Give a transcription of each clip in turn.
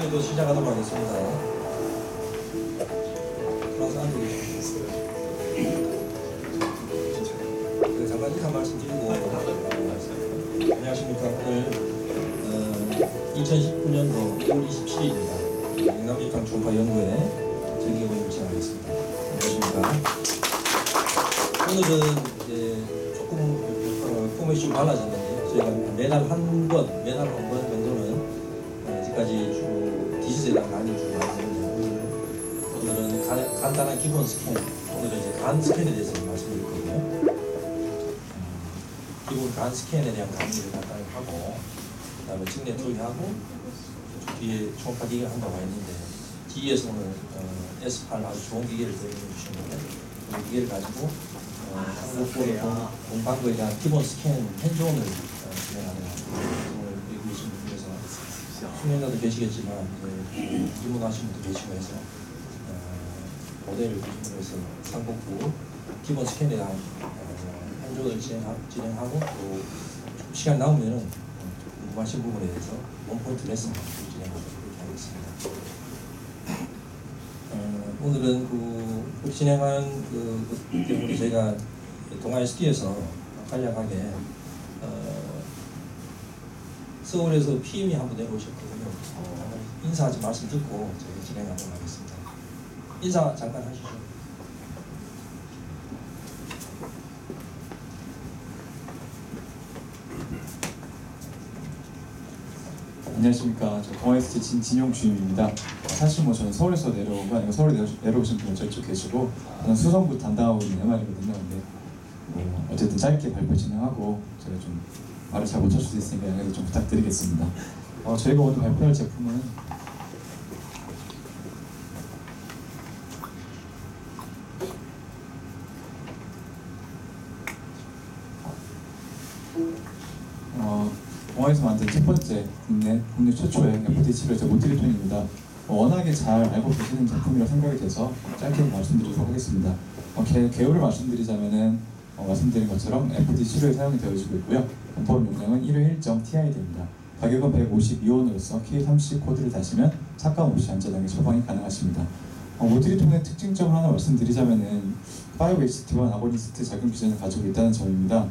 저희도 시작하도록 하겠습니다. 들어와서 앉아 계시겠어요? 잠깐 인사 말씀드리고 안녕하십니까. 오늘 2019년도 2월 27일입니다. 영남유탕 총파연구회 정기회의를 진행하겠습니다. 안녕하십니까. 오늘은 이제 조금 포맷이 좀 달라졌는데 저희가 매달 한 번 정도는 아직까지 주 디지털에 대한 강의를 좀 많이 하는데 오늘은 간단한 기본 스캔, 오늘은 이제 간 스캔에 대해서 말씀드릴 거고요. 기본 간 스캔에 대한 강의를 간단히 하고 그다음에 직내 투입하고 뒤에 초음파 기계가 한다고 했는데 기계에서 오늘 S8 아주 좋은 기계를 제공해 주신 거예요. 이 기계를 가지고 한국보다 공방구에 대한 기본 스캔 핸즈온을 진행하는 오늘 여기 계신 분께서 수면자도 계시겠지만 입문하신 분도 계시고 해서 모델을 기준으로 해서 상복부 기본 스캔에 대한 핸즈온을 진행하고 또 시간 나오면은 궁금하신 부분에 대해서 원포인트 레슨을 진행하도록 하겠습니다. 오늘은 진행한 때문에 저희가 동아 SD에서 간략하게 서울에서 PM이 한번 내려오셨거든요. 인사하지 말씀 듣고 저희가 진행하도록 하겠습니다. 인사 잠깐 하시죠. 안녕하십니까. 저 동아 SD 진용 주임입니다. 사실 저는 서울에서 내려오고 아니고 서울에 내려오신 분은 저쪽 계시고 저는 수성구 담당하고 있는 MR이거든요. 근데 어쨌든 짧게 발표 진행하고 제가 좀 말을 잘 못할 수도 있으니까 양해를 좀 부탁드리겠습니다. 저희가 오늘 발표할 제품은 동아에서 만든 첫 번째 국내 최초의 FD 치료제 모트리톤입니다. 워낙에 잘 알고 계시는 제품이라 생각이 돼서 짧게 말씀드리도록 하겠습니다. 개요를 말씀드리자면은 말씀드린 것처럼 FD 치료에 사용이 되어지고 있고요. 범법 용량은 1회 1.TID입니다. 가격은 152원으로서 K3C 코드를 다시면 삭감 없이 안전하게 처방이 가능하십니다. 모트리톤의 특징점을 하나 말씀드리자면은 5HT1 아고니스트 작용 기전을 가지고 있다는 점입니다.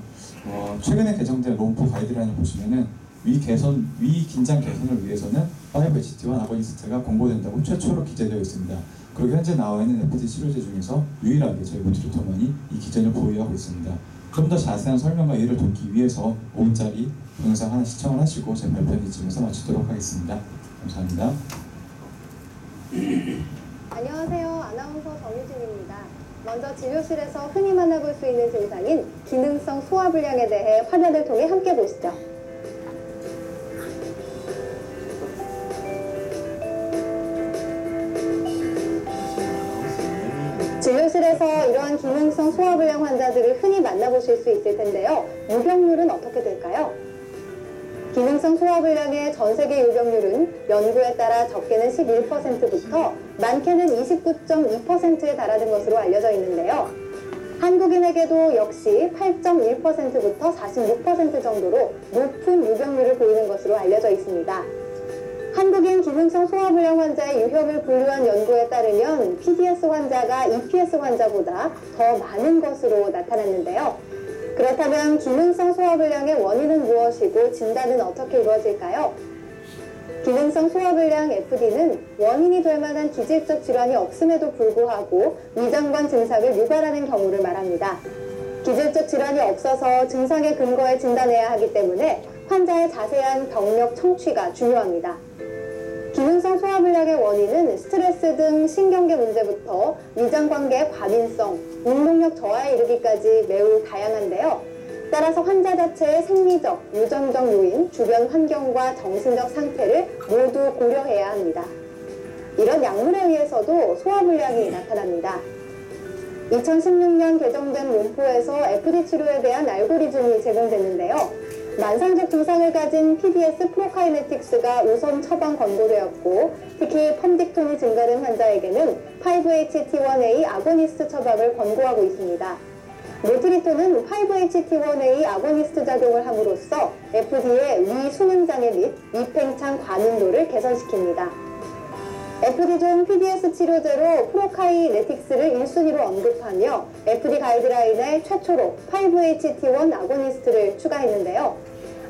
최근에 개정된 롬프 가이드라인을 보시면은 위 긴장 개선을 위해서는 5HT1 아고니스트가 공고된다고 최초로 기재되어 있습니다. 그리고 현재 나와 있는 FD 치료제 중에서 유일하게 저희 모트리톤만이 이 기전을 보유하고 있습니다. 좀 더 자세한 설명과 이해를 돕기 위해서 5분짜리 동영상 하나 시청을 하시고 제 발표는 이쯤에서 마치도록 하겠습니다. 감사합니다. 안녕하세요. 아나운서 정유진입니다. 먼저 진료실에서 흔히 만나볼 수 있는 증상인 기능성 소화불량에 대해 화면을 통해 함께 보시죠. 진료실에서 이러한 기능성 소화불량 환자들을 흔히 만나보실 수 있을 텐데요. 유병률은 어떻게 될까요? 기능성 소화불량의 전 세계 유병률은 연구에 따라 적게는 11%부터 많게는 29.2%에 달하는 것으로 알려져 있는데요. 한국인에게도 역시 8.1%부터 46% 정도로 높은 유병률을 보이는 것으로 알려져 있습니다. 한국인 기능성 소화불량 환자의 유형을 분류한 연구에 따르면 PDS 환자가 EPS 환자보다 더 많은 것으로 나타났는데요. 그렇다면 기능성 소화불량의 원인은 무엇이고 진단은 어떻게 이루어질까요? 기능성 소화불량 FD는 원인이 될 만한 기질적 질환이 없음에도 불구하고 위장관 증상을 유발하는 경우를 말합니다. 기질적 질환이 없어서 증상의 근거에 진단해야 하기 때문에 환자의 자세한 병력 청취가 중요합니다. 기능성 소화불량의 원인은 스트레스 등 신경계 문제부터 위장관계 과민성, 운동력 저하에 이르기까지 매우 다양한데요. 따라서 환자 자체의 생리적, 유전적 요인, 주변 환경과 정신적 상태를 모두 고려해야 합니다. 이런 약물에 의해서도 소화불량이 나타납니다. 2016년 개정된 롬포에서 FD 치료에 대한 알고리즘이 제공됐는데요. 만성적 증상을 가진 PDS 프로카이네틱스가 우선 처방 권고되었고 특히 펌딕톤이 증가된 환자에게는 5HT1A 아고니스트 처방을 권고하고 있습니다. 모트리톤은 5HT1A 아고니스트 작용을 함으로써 FD의 위 수능장애 및 위팽창 과민도를 개선시킵니다. FD 중 PDS 치료제로 프로카이네틱스를 1순위로 언급하며 FD 가이드라인에 최초로 5-HT1 아고니스트를 추가했는데요.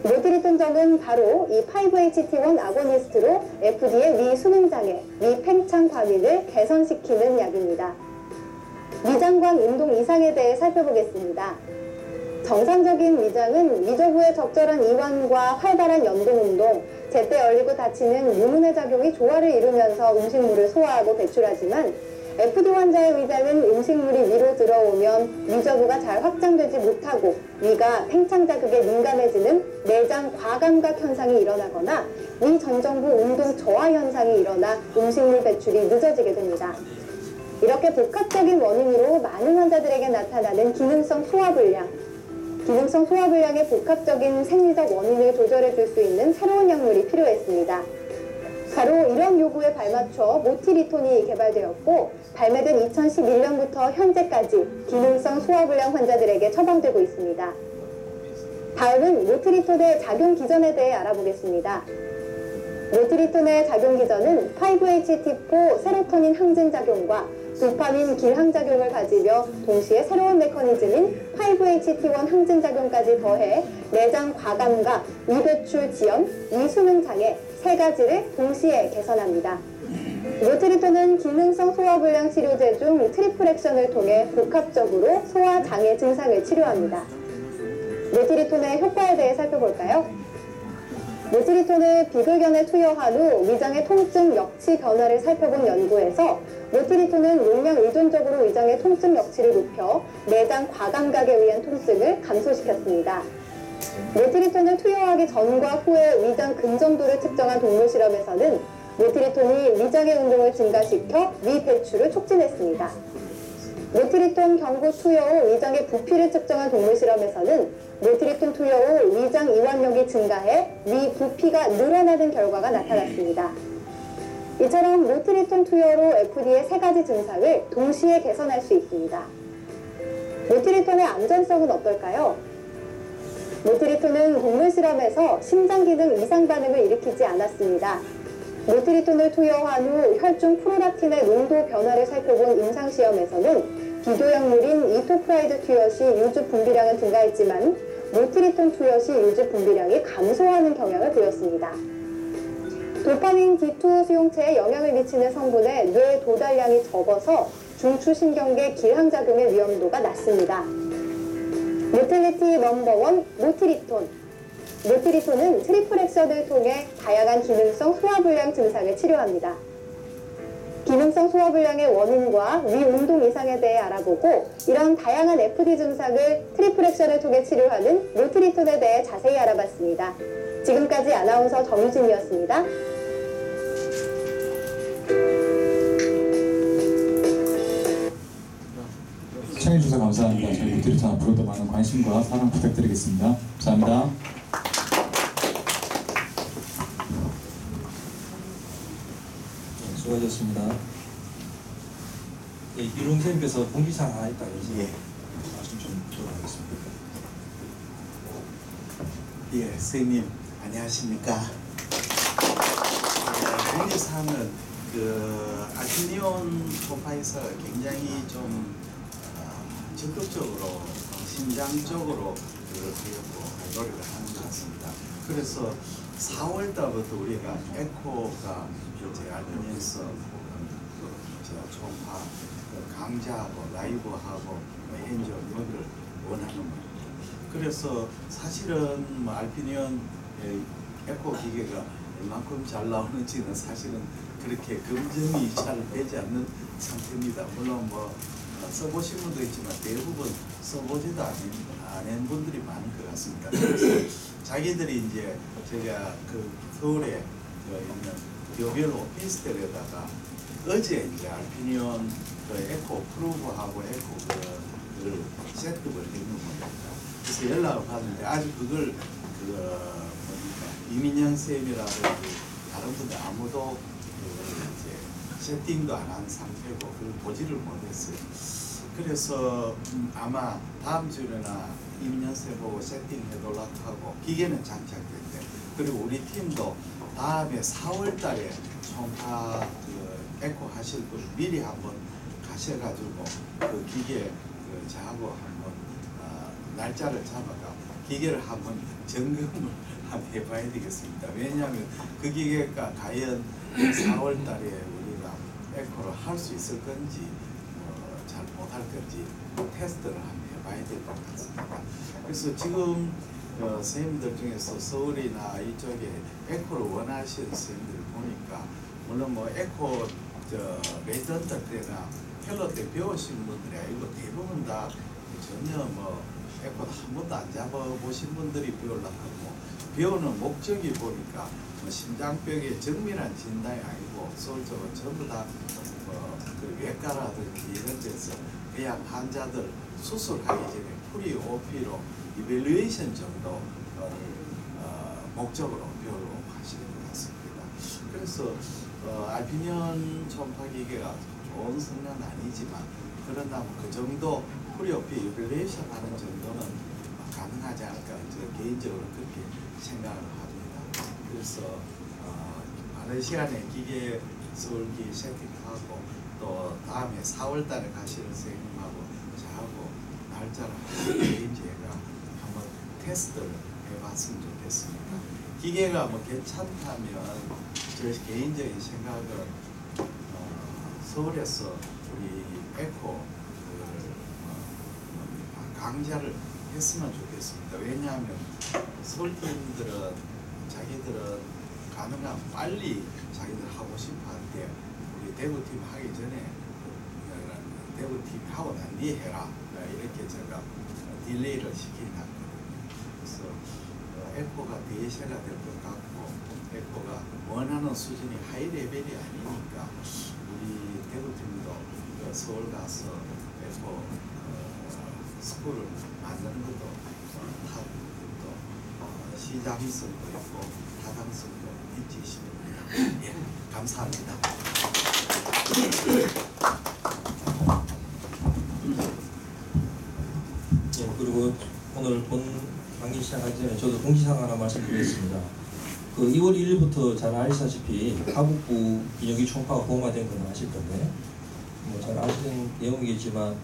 모트리톤정은 바로 이 5-HT1 아고니스트로 FD의 위 수능장애, 위 팽창 과민을 개선시키는 약입니다. 위장관 운동 이상에 대해 살펴보겠습니다. 정상적인 위장은 위저부의 적절한 이완과 활발한 연동운동, 제때 열리고 닫히는 유문의 작용이 조화를 이루면서 음식물을 소화하고 배출하지만 FD 환자의 위장은 음식물이 위로 들어오면 위저부가 잘 확장되지 못하고 위가 팽창 자극에 민감해지는 내장 과감각 현상이 일어나거나 위 전정부 운동 저하 현상이 일어나 음식물 배출이 늦어지게 됩니다. 이렇게 복합적인 원인으로 많은 환자들에게 나타나는 기능성 소화불량, 기능성 소화불량의 복합적인 생리적 원인을 조절해 줄 수 있는 새로운 약물이 필요했습니다. 바로 이런 요구에 발맞춰 모트리톤이 개발되었고 발매된 2011년부터 현재까지 기능성 소화불량 환자들에게 처방되고 있습니다. 다음은 모트리톤의 작용 기전에 대해 알아보겠습니다. 모트리톤의 작용 기전은 5-HT4 세로토닌 항진 작용과 도파민 길항작용을 가지며 동시에 새로운 메커니즘인 5-HT1 항진작용까지 더해 내장 과감과 위배출 지연, 위수능 장애 세 가지를 동시에 개선합니다. 모트리톤은 기능성 소화불량 치료제 중 트리플 액션을 통해 복합적으로 소화장애 증상을 치료합니다. 모트리톤의 효과에 대해 살펴볼까요? 모트리톤을 비글견에 투여한 후 위장의 통증 역치 변화를 살펴본 연구에서 모트리톤은 용량 의존적으로 위장의 통증 역치를 높여 내장 과감각에 의한 통증을 감소시켰습니다. 모트리톤을 투여하기 전과 후의 위장 근점도를 측정한 동물 실험에서는 모트리톤이 위장의 운동을 증가시켜 위 배출을 촉진했습니다. 모트리톤 경구 투여 후 위장의 부피를 측정한 동물 실험에서는 모트리톤 투여 후 위장 이완력이 증가해 위 부피가 늘어나는 결과가 나타났습니다. 이처럼 모트리톤 투여로 FD의 세 가지 증상을 동시에 개선할 수 있습니다. 모트리톤의 안전성은 어떨까요? 모트리톤은 동물 실험에서 심장 기능 이상 반응을 일으키지 않았습니다. 모트리톤을 투여한 후 혈중 프로락틴의 농도 변화를 살펴본 임상시험에서는 비교 약물인 이토프라이드 투여 시 유주 분비량은 증가했지만 모트리톤 투여 시 유주 분비량이 감소하는 경향을 보였습니다. 도파민 D2 수용체에 영향을 미치는 성분의 뇌 도달량이 적어서 중추신경계 길항작용의 위험도가 낮습니다. 모틸리티 넘버원 모트리톤. 모트리톤은 트리플 액션을 통해 다양한 기능성 소화불량 증상을 치료합니다. 기능성 소화불량의 원인과 위 운동 이상에 대해 알아보고 이런 다양한 FD 증상을 트리플 액션을 통해 치료하는 모트리톤에 대해 자세히 알아봤습니다. 지금까지 아나운서 정유진이었습니다. 시청해주셔서 감사합니다. 저희 모트리톤 앞으로도 많은 관심과 사랑 부탁드리겠습니다. 감사합니다. 수고하셨습니다. 예, 이룬 선생님께서 공지사항 하나 있다고 해서 말씀 좀 들어가겠습니다. 예, 선생님 안녕하십니까? 공지사항은 알피니온 소파에서 굉장히 좀 적극적으로 신장적으로 하려고 노력을 하는 것 같습니다. 그래서 4월 달부터 우리가 에코가 이제 알피니온에서 초음파 강좌하고 라이브하고 엔저 이런 걸 원하는 겁니다. 그래서 사실은 알피니온 에코 기계가 얼만큼 잘 나오는지는 사실은 그렇게 검증이 잘 되지 않는 상태입니다. 물론 써보신 분도 있지만 대부분 써보지도 않은 분들이 많은 것 같습니다. 그래서 자기들이 이제 제가 서울에 있는 교별 오피스텔에다가 어제 이제 알피니온 에코 프루브하고 에코를 세트를 해놓은 겁니다. 그래서 연락을 받는데 아직 그걸 이민영 쌤이라든지 다른 분들 아무도 이제 세팅도 안 한 상태고 그걸 보지를 못했어요. 그래서 아마 다음 주에나 이민영 쌤 보고 세팅해달라고 하고 기계는 장착됐대. 그리고 우리 팀도 다음에 4월 달에 초음파 에코 하실 분 미리 한번 가셔가지고 그 기계 저하고 한번 날짜를 잡아가 기계를 한번 점검을 한번 해봐야 되겠습니다. 왜냐하면 그 기계가 과연 4월 달에 우리가 에코를 할 수 있을 건지 잘 못할 건지 테스트를 한번 해봐야 될 것 같습니다. 그래서 지금 선생님들 중에서 서울이나 이쪽에 에코를 원하시는 선생님들 보니까 물론 뭐 에코 레지던트 때나 fellow 때 배우신 분들이 아니고 대부분 다 전혀 뭐 에코도 한 번도 안 잡아보신 분들이 배우려고 하고 배우는 목적이 보니까 뭐 심장병의 정밀한 진단이 아니고 서울적으로 전부 다 그 외과라든지 이런 데서 그냥 환자들 수술하기 전에 프리 OP로 이벨루에이션 정도를 목적으로 배우려고 하시는 것 같습니다. 그래서 알피니언 초음파 기계가 좋은 성능은 아니지만 그런다면 그 정도 프리 OP 이벨루에이션 하는 정도는 가능하지 않을까 저 개인적으로 그렇게 생각을 합니다. 그래서 많은 시간에 기계 서울기 세팅하고 또 다음에 4월달에 가시는 선생님하고 저하고 날짜를 제가 한번 테스트를 해봤으면 좋겠습니다. 기계가 뭐 괜찮다면 제 개인적인 생각은 서울에서 우리 에코 강좌를 했으면 좋겠습니다. 왜냐하면 서울팀들은 자기들은 가능한 빨리 자기들 하고 싶어 하는데 우리 대구팀 하기 전에 대구팀 하고 난 뒤에 해라 이렇게 제가 딜레이를 시켜놨거든요. 그래서 에코가 대세가 될 것 같고 에코가 원하는 수준이 하이 레벨이 아니니까 우리 대구팀도 서울 가서 에코 스쿨을 만드는 것도 시장성도 있고 타당성도 있지 싶습니다. 예, 감사합니다. 예, 그리고 오늘 본 강의 시작하기 전에 저도 공지사항 하나 말씀드리겠습니다. 그 2월 1일부터 잘 아시다시피 하북부 인혁이 초음파가 보험화된 건 아실 건데 뭐 잘 아시는 내용이겠지만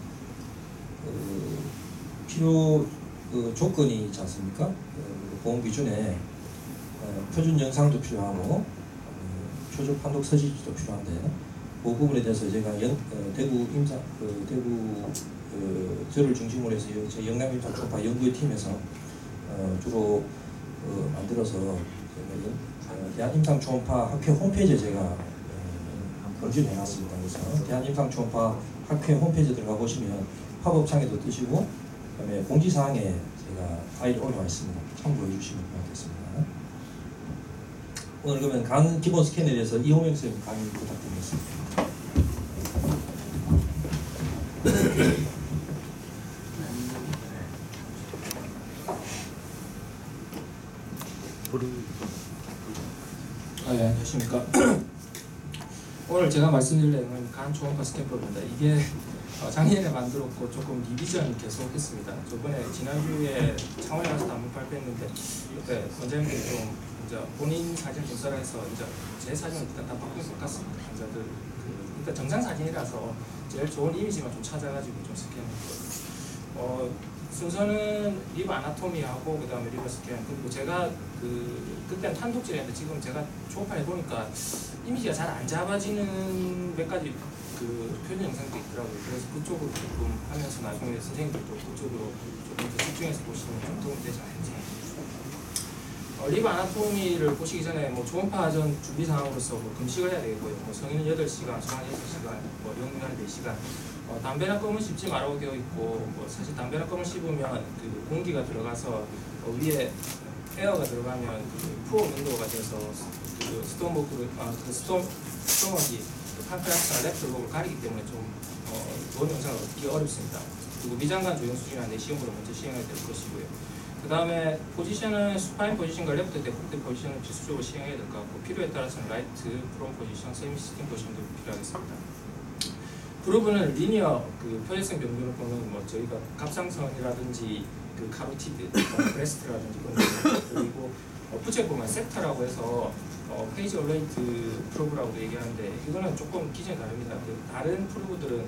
필요 조건이 있지 않습니까? 보험 기준에 표준 영상도 필요하고 표준 판독 서식지도 필요한데 그 부분에 대해서 제가 대구 임상 대구 저를 중심으로 해서 제 영남 임상 초음파 연구팀에서 주로 만들어서 대한 임상 초음파 학회 홈페이지에 제가 검증을 해놨습니다. 그래서 대한 임상 초음파 학회 홈페이지에 들어가 보시면 팝업창에도 뜨시고 그다음에 공지사항에 제가 파일을 올려와 있습니다. 참고해 주시면 고맙겠습니다. 오늘 그러면 기본 스캔에 대해서 이호명 선생님 강의 부탁드리겠습니다. 네, 안녕하십니까. 오늘 제가 말씀드릴 내용은 간 초음파 스캔법입니다. 이게 작년에 만들었고 조금 리비전 계속했습니다. 저번에 지난주에 창원에 가서 한번 발표했는데 옆에 원장님들이 좀 이제 본인 사진 분석을 해서 이제 제 사진을 일단 다 바꾼 것 같습니다. 환자들 일단 정상 사진이라서 제일 좋은 이미지만 좀 찾아가지고 좀 스캔했고 순서는 리버 아나토미하고 그 다음에 리버 스캔 그리고 제가 그때는 탄독질했는데 지금 제가 초음파 해보니까 이미지가 잘 안 잡아지는 몇 가지 표현 영상도 있더라고요. 그래서 그쪽으로 조금 하면서 나중에 선생님들도 그쪽으로 조금 더 집중해서 보시면 좀 도움이 되지 않을까. 리버 아나토미를 보시기 전에 뭐 초음파 전 준비 상황으로서 뭐 금식을 해야 되고요. 뭐 성인은 8시간, 성한 6시간, 뭐 영유아는 4시간. 담배나 껌은 씹지 말라고 되어 있고 뭐 사실 담배나 껌을 씹으면 그 공기가 들어가서 위에 에어가 들어가면 푸어 온도가 돼서 스토머기 판크라스나 랩트록을 가리기 때문에 좀 좋은 영상을 얻기 어렵습니다. 그리고 미장관 조형 수준한 시험으로 먼저 시행해야 될 것이고요. 그 다음에 포지션은 수파인 포지션과 레프트 데프트 포지션을 필수적으로 시행해야 될 것 같고 필요에 따라서는 라이트, 프롬 포지션, 세미 시스템 포지션도 필요하겠습니다. 그루브는 리니어 표적성 변경을 보는 뭐 저희가 갑상선이라든지 카로티드, 브레스트라든지 그런 거 그리고 부채 보면 섹터라고 해서 페이지 얼레이트 프로브라고 얘기하는데 이거는 조금 기준이 다릅니다. 다른 프로브들은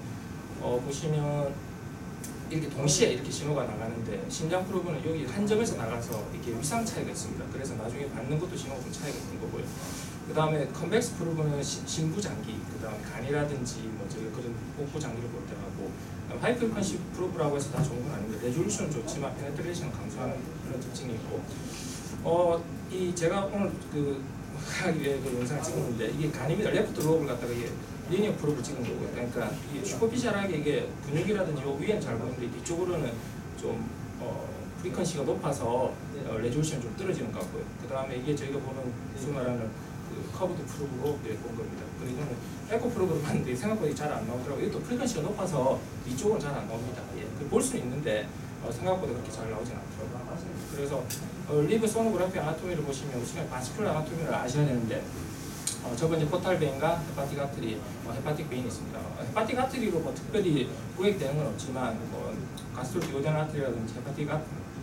보시면 이렇게 동시에 이렇게 신호가 나가는데 심장 프로브는 여기 한 점에서 나가서 이렇게 위상 차이가 있습니다. 그래서 나중에 받는 것도 신호가 좀 차이가 있는 거고요. 그 다음에 컨벡스 프로브는 신부 장기, 그 다음에 간이라든지 뭐 저희 그런 복부 장기를 볼 때 하고, 하이 프리퀀시 프로브라고 해서 다 좋은 건 아닌데 레졸루션은 좋지만 페네트레이션 강조하는 그런 특징이 있고, 이 제가 오늘 그 하기 위해 그 영상을 찍었는데 이게 간입니다. 레프트 로브를 갖다가 이게 리니어 프로브를 찍은 거고요. 그러니까 이게 슈퍼피셜하게 이게 근육이라든지 요 위에는 잘 보이는데 뒤쪽으로는 좀 프리퀀시가 높아서 레졸루션이 좀 떨어지는 것 같고요. 그 다음에 이게 저희가 보는 소위 말하는 그 커브드 프로브로 본 겁니다. 그리고 이거는 에코 프로브로 봤는데 생각보다 잘 안 나오더라고요. 이게 또 프리퀀시가 높아서 이쪽은 잘 안 나옵니다. 볼 수는 있는데 생각보다 그렇게 잘 나오진 않더라고요. 그래서 리브 소노그래피 아나토미를 보시면 우리가 바스큘라 아나토미를 아셔야 되는데 저번 이제 포탈 베인과 헤파틱 아트리, 헤파틱 베인이 있습니다. 헤파틱 아트리로 뭐 특별히 구획되는 건 없지만 가스트로 디오덴 아트리라든지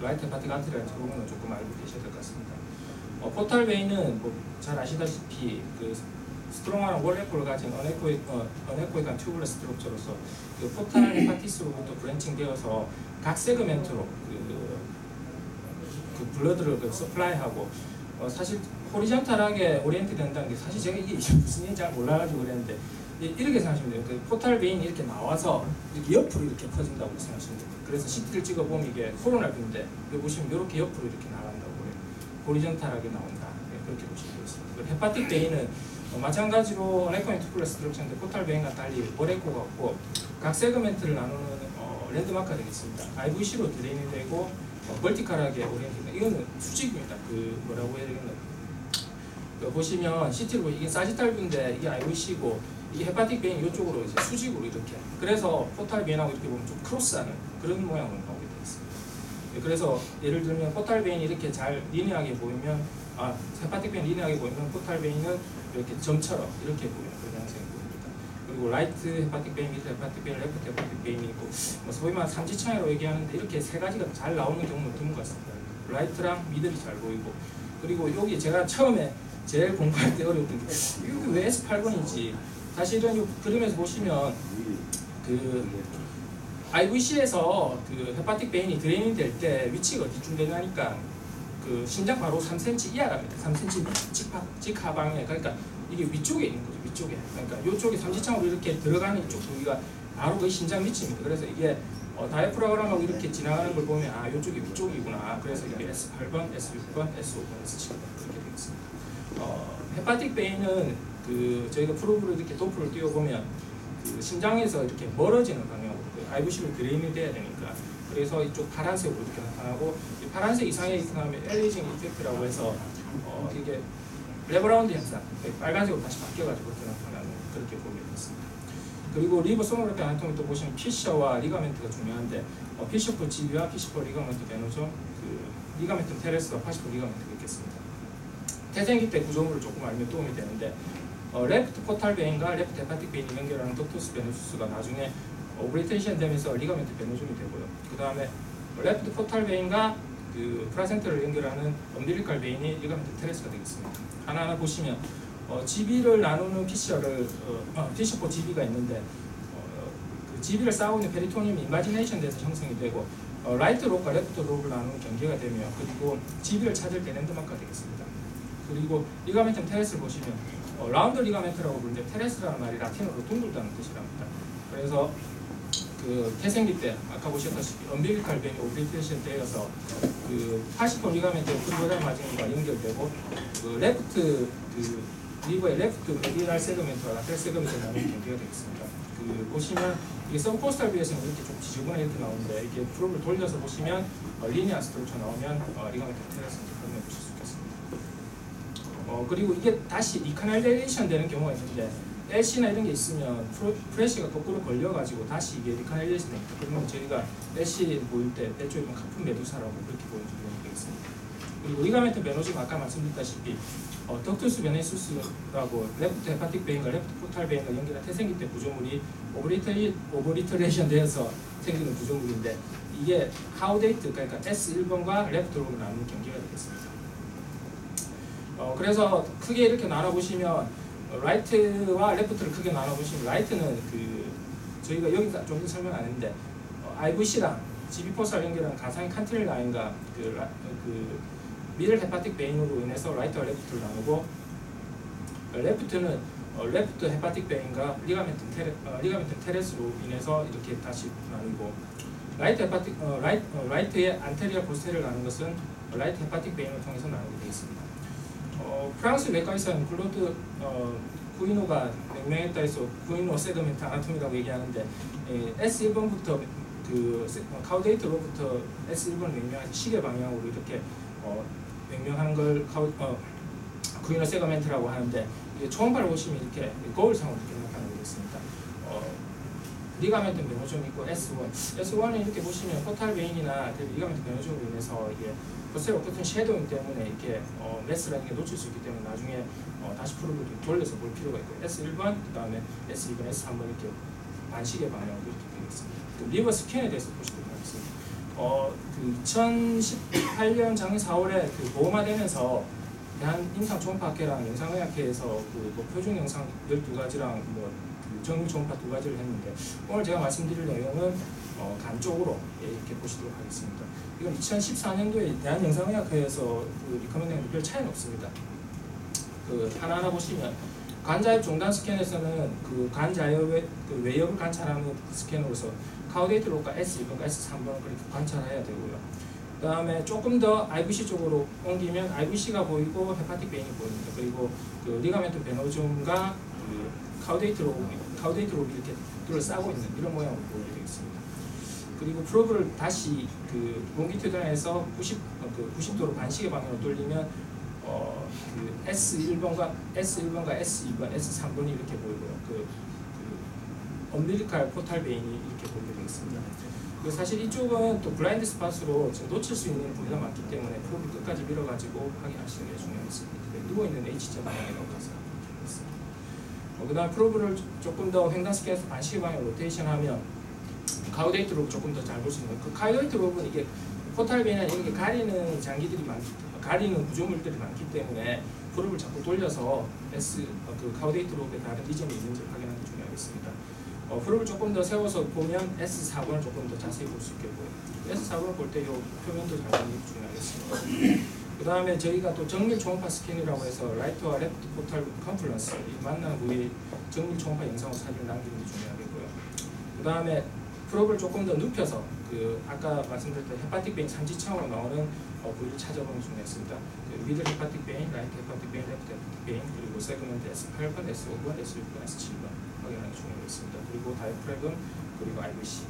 라이트 헤파틱 아트리라든지 그런 건 조금 알고 계셔야 될 것 같습니다. 포탈 베인은 뭐 잘 아시다시피 그 스트롱한 월레코를 가진 어네코이간 튜블러스 스트럭처로서 그 포탈 헤파티스로부터 브랜칭되어서 각 세그멘트로 그 블러드를 서플라이하고 사실 호리전탈하게 오리엔트 된다는 게 사실 제가 이게 무슨 얘기인지 잘 몰라가지고 그랬는데 이렇게 생각하시면 돼요. 그 포탈 베인이 이렇게 나와서 이렇게 옆으로 이렇게 퍼진다고 생각하시면 돼요. 그래서 CT를 찍어보면 이게 코로나인데 여기 보시면 이렇게 옆으로 이렇게 나간다고 그래요. 호리전탈하게 나온다. 그렇게 보시면 되겠습니다. 헤파틱 베인은 마찬가지로 어네코인 투플러스 스트럭처인데 포탈 베인과 달리 오레코가 없고 각 세그멘트를 나누는 랜드마크가 되겠습니다. IVC로 드레인이 되고 멀티컬하게 오리엔트. 이거는 수직입니다. 그 뭐라고 해야 되겠나? 보시면 CT로 이게 사지탈뷰인데 이게 IVC고 이게 헤파틱 베인 이쪽으로 이제 수직으로 이렇게. 그래서 포탈 베인하고 이렇게 보면 좀 크로스하는 그런 모양으로 나오게 되어 있습니다. 그래서 예를 들면 포탈 베인이 이렇게 잘 리니하게 보이면 헤파틱 베인 리니하게 보이면 포탈 베인은 이렇게 점처럼 이렇게 보이는 그런 양상이 보입니다. 그리고 라이트 헤파틱 베인, 미드 헤파틱 베인, 레프트 헤파틱 베인이 있고 소위 말하는 삼지창이라고 얘기하는데 이렇게 세 가지가 잘 나오는 경우는 드문 것 같습니다. 라이트랑 미들이 잘 보이고 그리고 여기 제가 처음에 제일 공부할 때 어려웠던 게 이게 왜 S8번인지 사실은 이 그림에서 보시면 그 IVC에서 그 헤파틱 베인이 드레인이 될 때 위치가 어디쯤 되냐니까 그 심장 바로 3cm 이하랍니다. 3cm 직하방에 그러니까 이게 위쪽에 있는 거죠. 위쪽에 그러니까 이쪽에 삼지창으로 이렇게 들어가는 이쪽 부위가 바로 거의 심장 위치입니다. 그래서 이게 다이프라그램하고 이렇게 지나가는 걸 보면 이쪽이 위쪽이구나. 그래서 이게 S8번, S6번, S5번, S7번 그렇게 되겠습니다. 헤파틱 베인은 그 저희가 프로브를 이렇게 도프를 띄워보면 그 심장에서 이렇게 멀어지는 방향으로 IVC로 드레인이 돼야 되니까 그래서 이쪽 파란색으로 이렇게 나타나고 이 파란색 이상의 나타나면 엘리징 이펙트라고 해서 이게 레버라운드 현상 빨간색으로 다시 바뀌어가지고 이렇게 나타나는 그렇게 보게 됐습니다. 그리고 리버 소노그래피 아나토미 또 보시면 피셔와 리가멘트가 중요한데 피셔포 지비와 피셔포 리가멘트 베노죠. 그 리가멘트 테레스와 파시포 리가멘트가 있겠습니다. 태생기 때 구조물을 조금 알면 도움이 되는데 레프트 포탈 베인과 레프트 헤파틱 베인이 연결하는 덕투스 베누스가 나중에 오브리테이션 되면서 리가멘트 베노즘이 되고요. 그 다음에 레프트 포탈 베인과 그 플라센터를 연결하는 엄빌리칼 베인이 리가멘트 테레스가 되겠습니다. 하나하나 보시면 GB를 나누는 피셔를 피셔포 GB가 있는데 그 GB를 쌓고 있는 페리토늄이 이마지네이션 돼서 형성이 되고 라이트 롭과 레프트 롭을 나누는 경계가 되며 그리고 GB를 찾을 때 랜드마크가 되겠습니다. 그리고 리가멘트 테레스를 보시면 라운드 리가멘트라고 부르는데 테레스라는 말이 라틴어로 둥글다는 뜻이랍니다. 그래서 그 태생기 때 아까 보셨다시피 엄빌리칼 베인이 오브리테이션 되어서 그 파시포 리가멘트 프리보달 마진과 연결되고 그 레프트 그 리버의 레프트 메디랄 세그멘트와 라텔 세그멘트를 나누는 경계가 되겠습니다. 그 보시면 이게 서브코스탈 뷰에서는 이렇게 좀 지저분하게 이렇게 나오는데 이게 프로브를 돌려서 보시면 리니아 스트럭처 나오면 리가멘트 테레스 확인해 보실 수 있겠습니다. 그리고 이게 다시 리카날레이션 되는 경우가 있는데 LC나 이런 게 있으면 프레쉬가 거꾸로 걸려가지고 다시 이게 리카날레이션 됩니다. 그러면 저희가 LC 보일 때 배쪽이면 카푼 메두사라고 그렇게 보여주면 되겠습니다. 그리고 리가멘트 베노즘 아까 말씀드렸다시피 덕투스 베네수스라고 레프트 헤파틱 베인과 레프트 포탈 베인과 연결한 태생기 때 구조물이 오버리터레이션 되어서 생기는 구조물인데 이게 하우데이트 그러니까 S1번과 레프트 롭을 나누는 경계가 되겠습니다. 그래서 크게 이렇게 나눠보시면 라이트와 레프트를 크게 나눠보시면 라이트는 저희가 여기서 좀 더 설명 안 했는데 IVC랑 GB4살 연결한 가상의 칸틸 라인과 미들 헤파틱 베인으로 인해서 라이트와 레프트를 나누고 레프트는 레프트 헤파틱 베인과 리가멘트 테레스로 인해서 이렇게 다시 나누고 라이트의 안테리어 포스테리어를 나누는 것은 라이트 헤파틱 베인을 통해서 나누게 되어 있습니다. 프랑스 외과 의사는 클로드 구이노가 명명했다 해서 구이노 세그멘트 아나토미라고 얘기하는데 S1번부터 카우데이트 로부터 S1번을 명명해서 시계 방향으로 이렇게 명명하는 걸 구이노 세그멘트라고 하는데 이게 초음파를 보시면 이렇게 거울상으로 이렇게 나타나게 되겠습니다. 리가멘트 변호점이 있고 S1은 이렇게 보시면 포탈 베인이나 리가멘트 변호점으로 인해서 이게 포스테리어 커튼 섀도잉 때문에 이렇게 메스라는 게 놓칠 수 있기 때문에 나중에 다시 프로를 돌려서 볼 필요가 있고 S1번, 그 다음에 S2번, S3번 이렇게 반시계 방향으로 이렇게 되겠습니다. 리버 스캔에 대해서 보시도록 하겠습니다. 2018년 작년 4월에 보험화되면서 대한임상초음파학회랑 영상의학회에서 표준 영상 12가지랑 정밀 초음파 2가지를 했는데 오늘 제가 말씀드릴 내용은 간 쪽으로 이렇게 보시도록 하겠습니다. 이건 2014년도에 대한영상의학회에서 리커멘드는 별 차이는 없습니다. 하나하나 보시면 간자엽 종단 스캔에서는 간자엽의 외엽을 관찰하는 스캐너로서 카우데이트 로가 S2번과 S3번을 그렇게 관찰해야 되고요. 그 다음에 조금 더 IVC 쪽으로 옮기면 IVC가 보이고 헤파틱 베인이 보입니다. 그리고 리가멘트 베노즘과 카우데이트 로브 이렇게 둘러싸고 있는 이런 모양으로 보이게 되겠습니다. 그리고 프로브를 다시 롱기튜드에서 90도로 반시계 방향으로 돌리면 S1번과 S2번, S3번이 이렇게 보이고요. 엄빌리칼 포탈 베인이 이렇게 보이게 되겠습니다. 사실 이쪽은 또 블라인드 스팟으로 지금 놓칠 수 있는 부위가 많기 때문에 프로브 끝까지 밀어가지고 확인하시는 게 중요하겠습니다. 누워있는 H자 방향이라고 가서 있습니다. 그 다음 프로브를 조금 더 횡단 스캔에서 반시계 방향으로 로테이션하면 카우데이트 로브 조금 더 잘 볼 수 있는 카우데이트 로브는 이게 포탈 베인이나 이런 게 가리는 장기들이 가리는 구조물들이 많기 때문에 프로브를 자꾸 돌려서 카우데이트 로브에 다른 리전이 있는지를 확인하는 게 중요하겠습니다. 프로브를 조금 더 세워서 보면 S4번을 조금 더 자세히 볼 수 있겠고요. S4번을 볼 때 이 표면도 잘 보는 게 중요하겠습니다. 그 다음에 저희가 또 정밀 초음파 스캔이라고 해서 라이트와 레프트 포탈 컨플런스 이 만나는 부위에 정밀 초음파 영상으로 사진을 남기는 게 중요하겠고요. 그 다음에 프로브를 조금 더 눕혀서 아까 말씀드렸던 헤파틱 베인 삼지창으로 나오는 부위를 찾아보는 게 중요했습니다. 미들 헤파틱 베인, 라이트 헤파틱 베인, 레프트 헤파틱 베인, 그리고 세그먼트 S8번, S5번, S6번, S7번 확인하는 게 중요했습니다. 그리고 다이프래금, 그리고 IVC.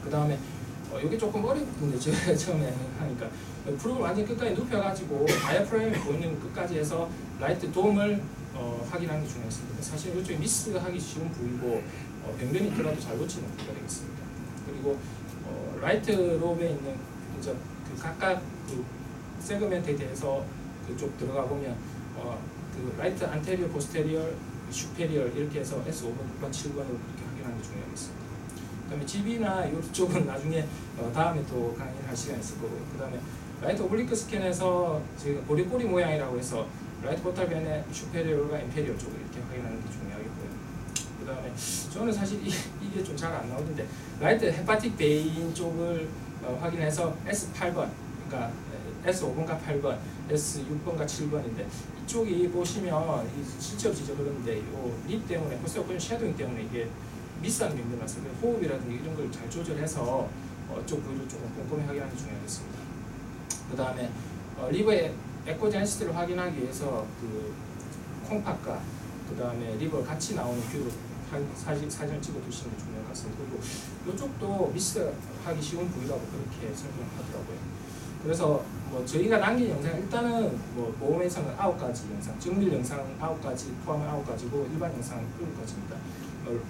그 다음에 이게 조금 어렵군요. 제가 처음에 하니까 프로브를 완전 끝까지 눕혀가지고 다이프래금이 보이는 끝까지 해서 라이트 돔을 확인하는 게 중요했습니다. 사실 이쪽에 미스하기 쉬운 부위고 병변이 있더라도 잘 놓치는 부위가 되겠습니다. 그리고 라이트 롭에 있는 각각 세그멘트에 대해서 그쪽 들어가 보면 라이트 안테리어, 포스테리어, 슈페리어 이렇게 해서 S5번, 6번, 7번으로 이렇게 확인하는 게 중요하겠습니다. 그다음에 GB나 이쪽은 나중에 다음에 또 강의를 할 시간이 있을 거고요. 그다음에 라이트 오블리크 스캔에서 저희가 보리꼬리 모양이라고 해서 라이트 포탈 베인의 슈페리어가 인페리어 쪽을 이렇게 확인하는 게 중요하겠고요. 그다음에 저는 사실 이게 좀 잘 안 나오는데 라이트 헤파틱 베인 쪽을 확인해서 S8번, 그러니까 S5번과 8번, S6번과 7번인데 이쪽이 보시면 실제 지적 그런데 립 때문에 포스터 코션 섀도잉 때문에 이게 미스하는 게 있는 것같습니다. 호흡이라든지 이런 걸 잘 조절해서 쪽 부위를 조금 꼼꼼히 확인하는 게 중요하겠습니다. 그 다음에 리버의 에코제네시티를 확인하기 위해서 콩팥과 그 다음에 리버 같이 나오는 뷰로 사진을 찍어 두시는 게 중요할 것 같습니다. 그리고 이쪽도 미스하기 쉬운 부위라고 그렇게 설명하더라고요. 그래서 저희가 남긴 영상 일단은 보험에서는 9가지 영상, 정밀 영상 9가지 포함한 9가지고 일반 영상 7가지입니다.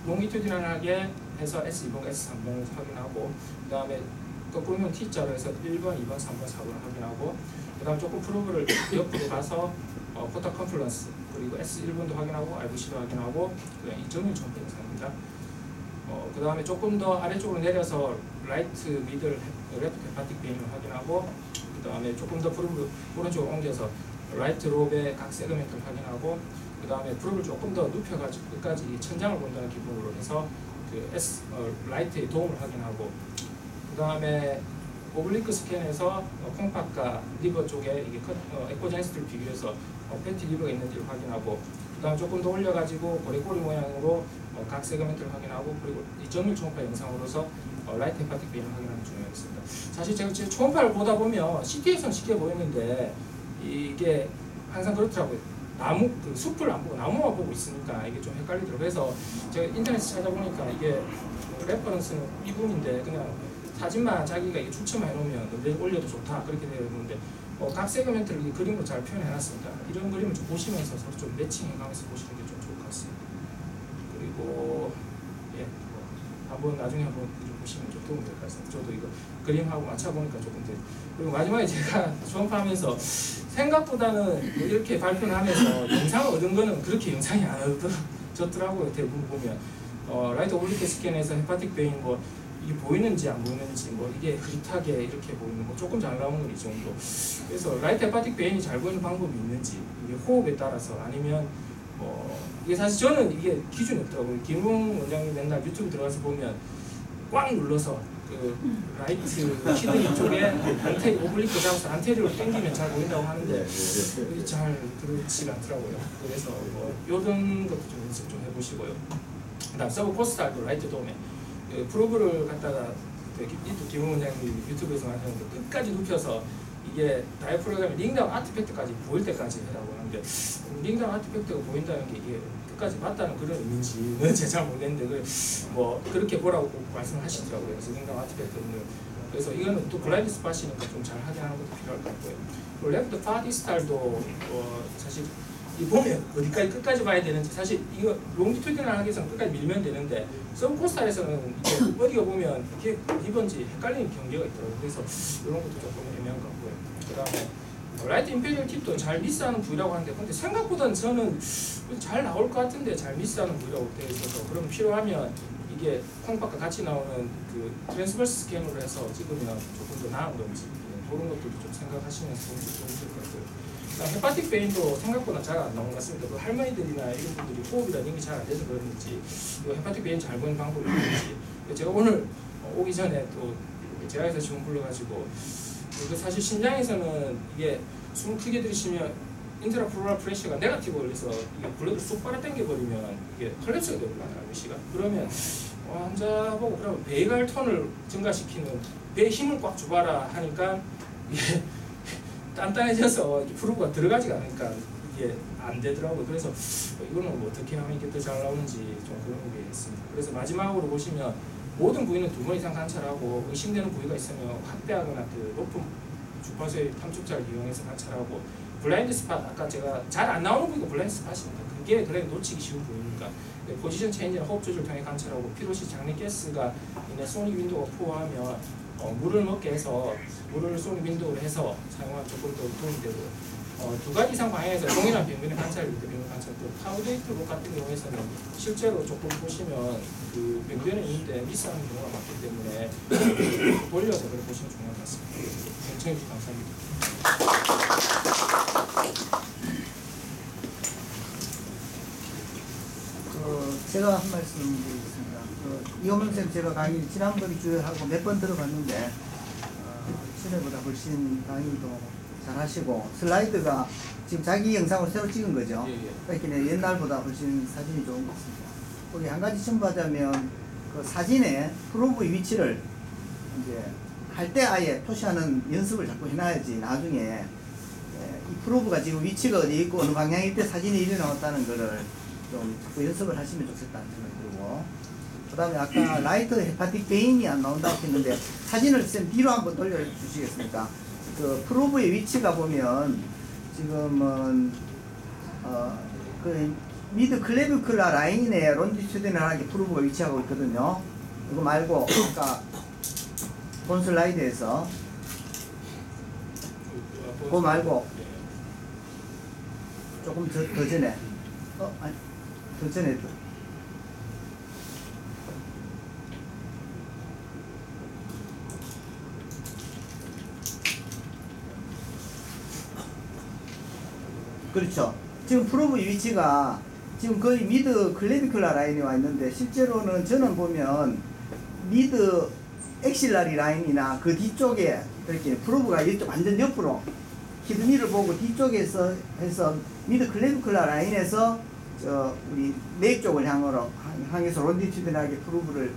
롱기튜디널하게 해서 S2번, S3번을 확인하고 그 다음에 거꾸로 T자로 해서 1번, 2번, 3번, 4번을 확인하고 그 다음에 조금 프로브를 옆으로 가서 포탈 컨플런스 그리고 S1번도 확인하고 IVC도 확인하고 이 정밀 초음파 영상입니다. 그 다음에 조금 더 아래쪽으로 내려서 라이트 미들 레프트 헤파틱 베인을 확인하고 그 다음에 조금 더 프로브 오른쪽으로 옮겨서 라이트 롭의 각 세그멘트를 확인하고 그 다음에 프롭을 조금 더 눕혀가지고 끝까지 천장을 본다는 기분으로 해서 그 라이트의 도움을 확인하고 그 다음에 오블리크 스캔에서 콩팥과 리버 쪽에 이게 에코제네시스를 비교해서 팬티 리버가 있는지를 확인하고 그 다음 조금 더 올려가지고 고래꼬리 모양으로 각 세그멘트를 확인하고 그리고 이 정밀 초음파 영상으로서 라이트 헤파틱 베인을 확인하는 게 중요하겠습니다. 사실 제가 지금 초음파를 보다 보면 CT에서는 쉽게 보이는데 이게 항상 그렇더라고요. 나무 그 숲을 안 보고 나무만 보고 있으니까 이게 좀 헷갈리더라고요. 그래서 제가 인터넷에 찾아보니까 이게 레퍼런스는 이분인데 그냥 사진만 자기가 이게 추첨해 놓으면 언제 올려도 좋다 그렇게 되어 있는데 각 세그멘트를 이 그림으로 잘 표현해놨습니다. 이런 그림을 좀 보시면서 서로 좀 매칭해가면서 보시는 게 좀 좋을 것 같습니다. 그리고 예, 한번 나중에 한번 보시면 좀 도움이 될 것 같습니다. 저도 이거 그림하고 맞춰보니까 조금 돼. 그리고 마지막에 제가 초음파하면서 생각보다는 뭐 이렇게 발표를 하면서 영상을 얻은 거는 그렇게 영상이 안 얻어졌더라고요. 대부분 보면 라이트 오블리크 스캔에서 헤파틱 베인 뭐 이게 보이는지 안 보이는지 뭐 이게 흐릿하게 이렇게 보이는 거 조금 잘 나오는 건 이 정도. 그래서 라이트 헤파틱 베인이 잘 보이는 방법이 있는지 이게 호흡에 따라서 아니면 이게 사실 저는 이게 기준이 없더라고요. 김웅 원장님 맨날 유튜브 들어가서 보면 꽉 눌러서 그 라이트 키드니 쪽에 안테 오블리크 잡아서 안테리어를 당기면 잘 보인다고 하는데 이게 잘 그렇지 않더라고요. 그래서 뭐 이런 것도 좀 연습 좀 해보시고요. 그다음 서브 코스탈도 라이트 도움에 그 프로브를 갖다가 김웅 원장님 유튜브에서 하셨는데 끝까지 눕혀서 이게 다이프로그램 링다운 아티팩트까지 보일 때까지 해라고 하는데 링다운 아티팩트가 보인다는 게 이게 끝까지 맞다는 그런 의미인지는 제가 잘 모르겠는데 뭐 그렇게 보라고 꼭 말씀을 하시더라고요. 그래서 링다운 아티팩트는 그래서 이거는 또 블라인드 스팟이니까 좀 잘 확인하는 것도 필요할 것 같고요. 그리고 레프트 파디 스타일도 사실 이 보면 어디까지 끝까지 봐야 되는지 사실 이거 롱디튜디널 하기에서는 끝까지 밀면 되는데 서브코스탈에서는 이게 어디가 보면 이게 어디든지 헷갈리는 경계가 있더라고요. 그래서 이런 것도 조금 애매한 것 같고요. 그 다음에 라이트 임페리얼 팁도 잘 미스하는 부위라고 하는데 근데 생각보다는 저는 잘 나올 것 같은데 잘 미스하는 부위라고 되어 있어서 그럼 필요하면 이게 콩팥과 같이 나오는 그 트랜스버스 스캔으로 해서 찍으면 조금 더 나은 건지 그런 것들도 좀 생각하시면서 보면 좀 좋을 것 같고요. 헤파틱 베인도 생각보다 잘 안 나온 것 같습니다. 그 할머니들이나 이런 분들이 호흡이라는 게 잘 안 돼서 그런지 헤파틱 베인 잘 보이는 방법이 있는지 제가 오늘 오기 전에 또 제가에서 지금 불러가지고 사실 심장에서는 이게 숨 크게 들이쉬면 인트라플로럴 프레셔가 네거티브 걸려서 이게 블러드를 쑥 빨아당겨 버리면 이게 컬랩스가 되거든요. RBC가 그러면 환자 보고 그러면 베이갈 톤을 증가시키는 배에 힘을 꽉 줘봐라 하니까 이게 단단해져서 프로브가 들어가지가 않으니까 이게 안 되더라고요. 그래서 이거는 뭐 어떻게 하면 이게 더 잘 나오는지 좀 그런 게 있습니다. 그래서 마지막으로 보시면 모든 부위는 2번 이상 관찰하고 의심되는 부위가 있으면 확대하거나 그 높은 주파수의 탐축자를 이용해서 관찰하고 블라인드 스팟 아까 제가 잘 안 나오는 부위가 블라인드 스팟입니다. 그게 그래 놓치기 쉬운 부위니까 포지션 체인지나 호흡 조절 통해 관찰하고 피로시 장내 가스가 있는 소닉 윈도우가 포함하면 물을 먹게 해서 물을 소닉 윈도우로 해서 사용하면 조금 더 도움이 되고요. 2가지 이상 방향에서 동일한 병변의 관찰을 이루는 관찰 또 파우데이트 록 같은 경우에서는 실제로 조금 보시면 그 병변에 있는데 미스하는 경우가 많기 때문에 돌려서 그걸 보시면 중요할 것 같습니다. 시청해 주셔서 감사합니다. 제가 한 말씀 드리겠습니다. 이호명 선생님 제가 강의 지난번 주에 하고 몇 번 들어봤는데 전에보다 훨씬 강의도 잘하시고 슬라이드가 지금 자기 영상으로 새로 찍은 거죠. 그러니까 옛날보다 훨씬 사진이 좋은 것 같습니다. 거기 한 가지 첨부하자면 그 사진에 프로브의 위치를 이제 할 때 아예 표시하는 연습을 자꾸 해놔야지 나중에 이 프로브가 지금 위치가 어디 있고 어느 방향일 때 사진이 이리 나왔다는 거를 좀 자꾸 연습을 하시면 좋겠다는 생각이 들고 그 다음에 아까 라이트 헤파틱 베인이 안 나온다고 했는데 사진을 쌤 뒤로 한번 돌려주시겠습니까? 그 프로브의 위치가 보면 지금은 그 미드 클레비큘라 라인에 론디튜디널하게 프로브가 위치하고 있거든요. 이거 말고 아까 본 슬라이드에서 그거 말고 조금 더 전에 아니 더 전에 그렇죠. 지금 프로브 위치가 지금 거의 미드 클레비클라 라인이 와 있는데 실제로는 저는 보면 미드 엑실라리 라인이나 그 뒤쪽에 이렇게 프로브가 이쪽 완전 옆으로 키드니를 보고 뒤쪽에서 해서 미드 클레비클라 라인에서 저 우리 맥 쪽을 향해서 론디튜드널하게 프로브를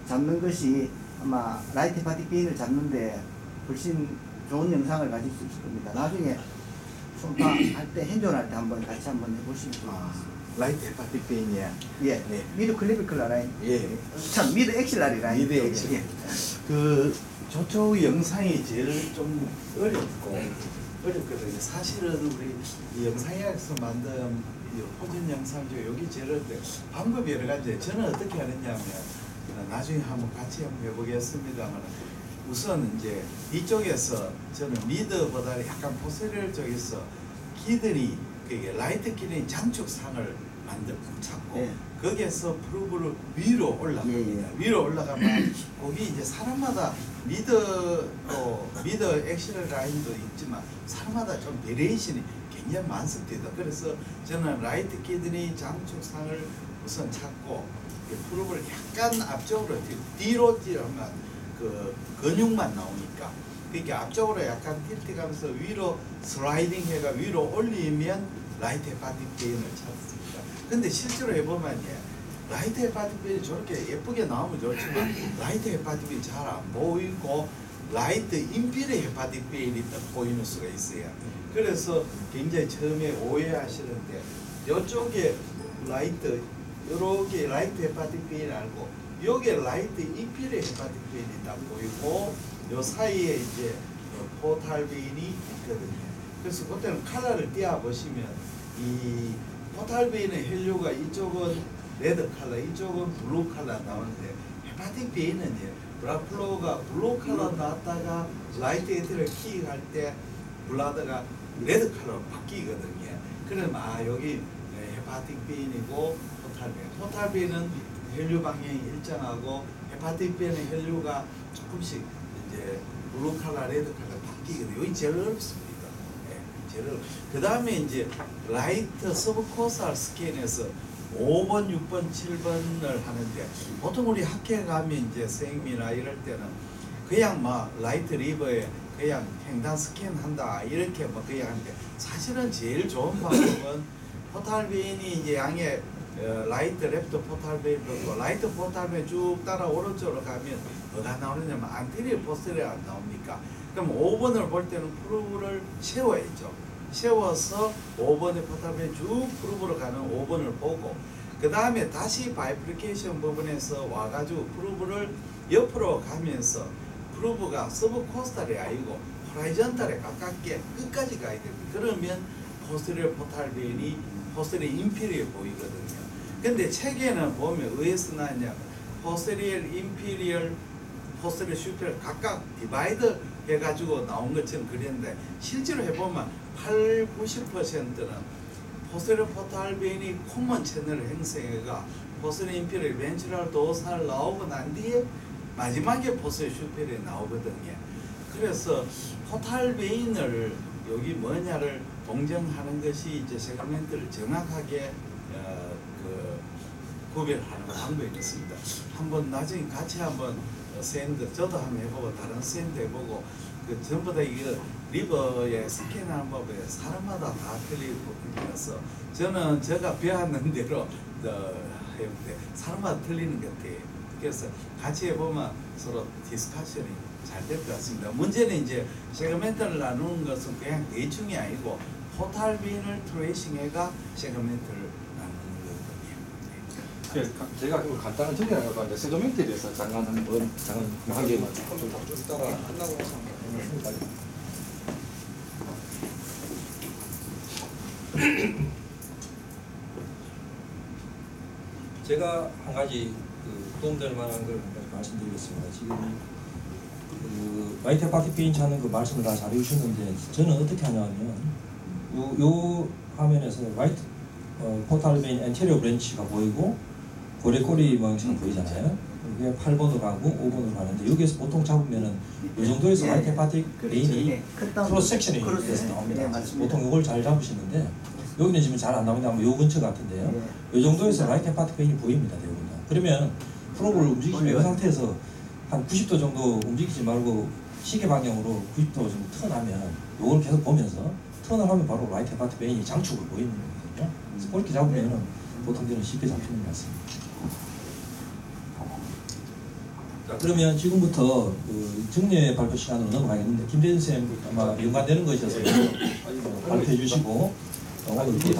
잡는 것이 아마 라이트 헤파틱 베인을 잡는데 훨씬 좋은 영상을 가질 수 있을 겁니다. 나중에 초음파 할 때 핸즈온 할 때 한번 같이 한번 해보시면 좋겠습니다. 라이트 헤파틱 베인이야. 예, 네. 미드 클레비클라 라인. 예. 참 미드 엑실라리 라인. 미드 엑실라리. 예. 그 저쪽 영상이 제일 좀 어렵거든요. 사실은 우리 이 영상에서 만든 이 호전 영상 중에 여기 제일 어때 방법이 여러 가지. 저는 어떻게 하느냐면 나중에 한번 같이 한번 해보겠습니다만 우선 이제 이쪽에서 저는 미드보다 약간 포스리얼 쪽에서 키들이 그게 라이트 키들이 장축상을 찾고 예. 거기에서 프로브를 위로 올라갑니다. 예. 위로 올라가면 거기 이제 사람마다 미드 액션 라인도 있지만 사람마다 좀 베리에이션이 굉장히 많습니다. 그래서 저는 라이트 키드니 장축상을 우선 찾고 프로브를 약간 앞쪽으로 뒤로 찌르면 그 근육만 나오니까 그러니까 앞쪽으로 약간 틸트가면서 위로 슬라이딩 해가 위로 올리면 라이트 헤파틱 베인을 찾습니다. 근데 실제로 해보면 라이트 헤파틱 베인이 저렇게 예쁘게 나오면 좋지만 라이트 헤파틱 베인이 잘 안 보이고 라이트 인피리어 헤파틱 베인이 딱 보이는 수가 있어요. 그래서 굉장히 처음에 오해하시는데 이쪽에 라이트 이렇게 라이트 헤파틱 베인이 알고 여기에 라이트 인피리어 헤파틱 베인이 딱 보이고 요 사이에 이제 포탈 베인이 있거든요. 그래서 그때는 컬러를 띄어 보시면 이 포탈 베인의 혈류가 이쪽은 레드 컬러, 이쪽은 블루 컬러 나오는데 헤파틱 베인은 이제 블라플로우가 블루 컬러 나왔다가 라이트 에티를 킥할 때 블라드가 레드 컬러로 바뀌거든요. 그러면 여기 헤파틱 베인이고 포탈 베인. 포탈 베인은 혈류 방향이 일정하고 헤파틱 베인의 혈류가 조금씩 이제 블루 컬러, 레드 컬러 바뀌거든요. 여기 제일 어렵습니다. 그 다음에 이제 라이트 서브코스알 스캔에서 5번, 6번, 7번을 하는데 보통 우리 학회 가면 이제 생미나 이럴 때는 그냥 막 라이트 리버에 그냥 횡단 스캔 한다 이렇게 뭐 그냥 하는데 사실은 제일 좋은 방법은 포탈 베인이 이제 양에 라이트 랩터 포탈 베인도 있고 라이트 포탈 베인 쭉 따라 오른쪽으로 가면 뭐가 나오느냐면 안테리어 포스리어 안 나옵니까? 그럼 5번을 볼 때는 프로브를 세워야죠. 세워서 5번의 포탈 베인 쭉 프로브로 가는 5번을 보고 그 다음에 다시 바이프리케이션 부분에서 와가지고 프로브를 옆으로 가면서 프로브가 서브 코스탈이 아니고 호라이전탈에 가깝게 끝까지 가야 됩니다. 그러면 포스리어 포탈 베인이 포스리어 인피리어 보이거든요. 근데 책에는 보면 의에서 나왔냐면 포스리어 인피리어 포스리어 슈페리어 각각 디바이드 해가지고 나온 것처럼 그랬는데 실제로 해보면 80~90%는 포스리어 포탈 베인이 코먼 채널을 형성해가 포스리어 인피리어 벤츄럴 도살 나오고 난 뒤에 마지막에 포스리어 슈페리어 나오거든요. 그래서 포탈 베인을 여기 뭐냐를 동정하는 것이 이제 세그멘트를 정확하게 구별하는 방법이 있습니다. 한번 나중에 같이 한번 샌드 저도 한번 해보고 다른 샌드 해보고 그 전부 다 이거 리버에 스캔하는 법에 사람마다 다 틀리고 그래서 저는 제가 배웠는 대로 해볼때 사람마다 틀리는 것 같아요. 그래서 같이 해보면 서로 디스커션이 잘 될 것 같습니다. 문제는 이제 세그멘트를 나누는 것은 그냥 대충이 아니고 포탈 베인을 트레이싱해가 세그멘트를 제가 간단한 정리를 해볼까 하는데 세그멘트에 대해서 잠깐 한 개만 좀 이따가 끝나고 나서 제가 한 가지 도움될 만한 걸 말씀드리겠습니다. 지금 라이트 헤파틱 베인 찾는 그 말씀을 다 잘해주셨는데 저는 어떻게 하냐면 요 화면에서 라이트 포탈 베인 엔테리어 브랜치가 보이고 고래꼬리 모양처럼 보이잖아요. 이게 8번으로 가고 5번으로 가는데 여기에서 보통 잡으면은 이 정도에서 라이트 헤파틱 베인이 크로스 섹션이 돼서 나옵니다. 보통 이걸 잘 잡으시는데 여기는 지금 잘 안 나오는데 아마 요 근처 같은데요. 요 정도에서 라이트 파트 페인이 보입니다. 대부분 다. 그러면 프로브를 움직이시면 이 상태에서 한 90도 정도 움직이지 말고 시계 방향으로 90도 정도 턴하면 요걸 계속 보면서 턴을 하면 바로 라이트 파트 페인이 장축을 보이는 거거든요. 그래서 그렇게 잡으면 보통 저는 쉽게 잡히는 것 같습니다. 자, 그러면 지금부터 그 정례 발표 시간으로 넘어가겠는데 김대현 쌤 아마 연관되는 것이어서 발표해 주시고 오늘 또